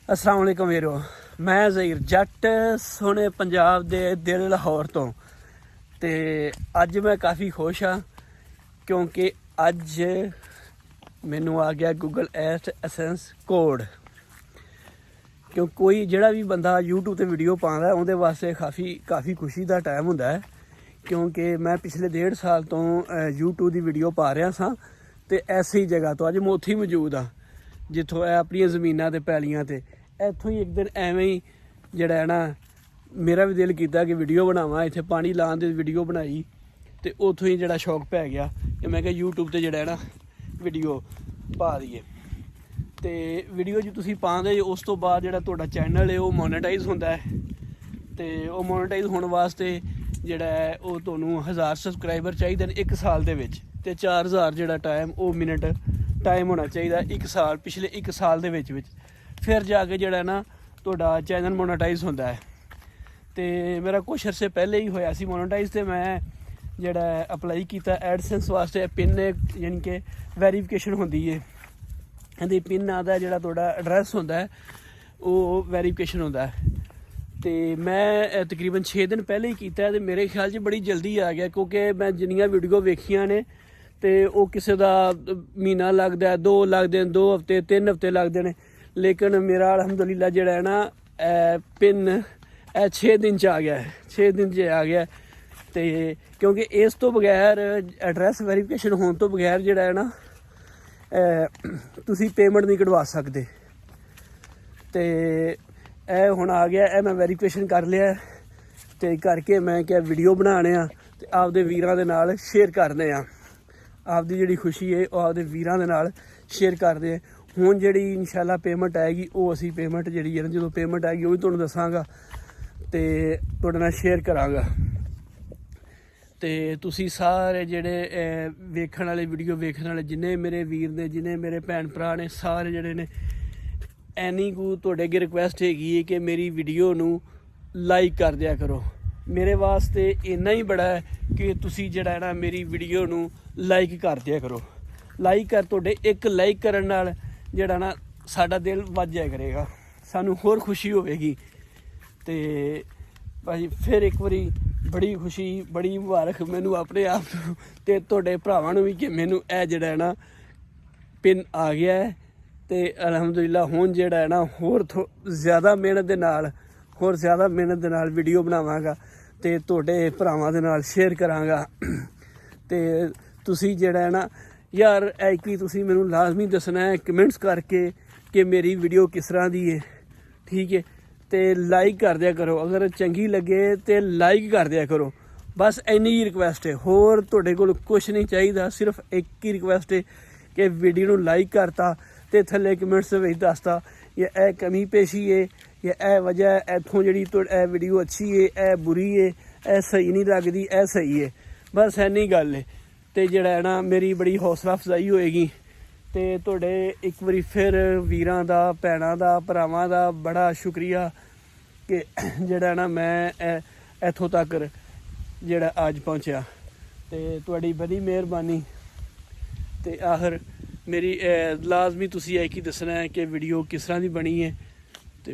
अस्सलाम वालेकुम वीरो। मैं ज़हीर जट सोने पंजाब दे दिल लाहौर तो ते अज मैं काफ़ी खुश हाँ क्योंकि अज मैनू आ गया गूगल एडसेंस कोड। क्यों कोई जिहड़ा भी बंदा यूट्यूब ते वीडियो पांदा उहदे वास्ते काफ़ी खुशी दा टाइम हुंदा है क्योंकि मैं पिछले 1.5 साल तो यूट्यूब की वीडियो पा रहा सा ते ऐसी जगह तो अज मैं उत्थे ही मौजूद हाँ जिथों अपनी जमीनां ते पैलियां ते इत्थों ही एक दिन एवें ही जिहड़ा है ना मेरा भी दिल किया कि वीडियो बनावा। इत्थे पानी लाने की वीडियो बनाई तो उतों ही जिहड़ा शौक पै गया कि मैं यूट्यूब ते जिहड़ा है ना वीडियो पा दईए। तो वीडियो जो तुसीं पाते उस तो बाद जिहड़ा तुहाडा चैनल है वो मोनेटाइज होंदा है तो वो मोनेटाइज होने वास्ते जिहड़ा है वो तुहानूं 1000 सबसक्राइबर चाहिए 1 साल दे विच ते 4000 जिहड़ा टाइम वो मिनट टाइम होना चाहिए 1 साल पिछले 1 साल दे विच फिर जाके जिहड़ा ना तुहाडा चैनल मोनेटाइज होंदा है। तो मेरा कुछ अरसे पहले ही होया सी मोनेटाइज तो मैं जिहड़ा अपलाई किया एडसेंस वास्ते पिन यानी कि वेरीफिकेशन होंदी है इहदी पिन आता जिहड़ा तुहाडा एड्रैस होंदा है वो वेरीफिकेशन होंदा है। तो मैं तकरीबन 6 दिन पहले ही किया तो मेरे ख्याल च बड़ी जल्दी आ गया क्योंकि मैं जिन्नियां वीडियो वेखियां ने तो वो किसी का महीना लगता है 2 लगते हैं 2 हफ्ते 3 हफ्ते लगते हैं लेकिन मेरा अलहमदुलिल्लाह जिहड़ा है ना पिन 6 दिन च आ गया है 6 दिन च आ गया तो क्योंकि इस तो बगैर एड्रैस वेरीफिकेशन होने तो बगैर जिहड़ा है ना तुसीं पेमेंट नहीं कढवा सकते। तो हुण आ गया मैं वेरीफिकेशन कर लिया तो करके मैं क्या वीडियो बनाने तो आपदे वीरां दे नाल शेयर करने आपदी जिहड़ी खुशी है वो आपदे वीरां दे नाल शेयर करदे हैं। हुण जिहड़ी इंशाअल्लाह पेमेंट आएगी वो असीं पेमेंट जिहड़ी है ना जो पेमेंट आएगी वो भी तुहानूं दस्सांगा ते तुहाडे नाल शेयर करांगा। ते तुसीं सारे जिहड़े वेखण वाले वीडियो वेखण वाले जिन्ने मेरे वीर ने जिन्ने मेरे भैन भरा ने सारे जिहड़े ने एनी को तुहाडे अगे रिक्वेस्ट हैगी है कि मेरी वीडियो नूं लाइक कर दिया करो। मेरे वास्ते इन्ना ही बड़ा है कि तुसीं जिहड़ा है ना मेरी वीडियो नूं लाइक कर दिया करो। लाइक कर तुहाडे एक लाइक करन नाल जिहड़ा ना साडा दिल वध जाया करेगा सानूं होर खुशी होवेगी। तो भाई फिर एक बारी बड़ी खुशी बड़ी मुबारक मैनू अपने आप तो तुहाडे भरावां नूं भी कि मैनू जिहड़ा है ना पिन आ गया है। तो अलहमदुलिल्लाह हुण जिहड़ा है ना होर ज़्यादा मेहनत दे नाल वीडियो बनावांगा तो तुहाडे भरावां दे नाल शेयर करांगा। तो तुसीं जिहड़ा है ना यार ऐकी तुसीं मैनू लाजमी दसना है कमेंट्स करके कि मेरी वीडियो किस तरह दी है, ठीक है। तो लाइक कर दिया करो अगर चंगी लगे तो लाइक कर दिया करो बस इन्नी ही रिक्वेस्ट है होर तुहाडे कोल कुछ नहीं चाहिए सिर्फ एक ही रिक्वेस्ट है कि वीडियो नूं लाइक करता तो थल्ले कमेंट्स विच दसता या ए कमी पेशी है या ए वजह इत्थों जिहड़ी ए वीडियो अच्छी है ए बुरी है ए सही नहीं लगदी ए सही है बस इन्नी गल है। तो जिहड़ा है ना मेरी बड़ी हौसला अफजाई होएगी तो तुहाडे एक बारी फिर वीरां दा भैणां दा भरावां दा बड़ा शुक्रिया कि जिहड़ा ना मैं इत्थों तक जिहड़ा अज पहुँचा तो तुहाडी बड़ी मेहरबानी। तो आखिर मेरी लाजमी तुसीं एक ही दसना है कि वीडियो किस तरह की बनी है। तो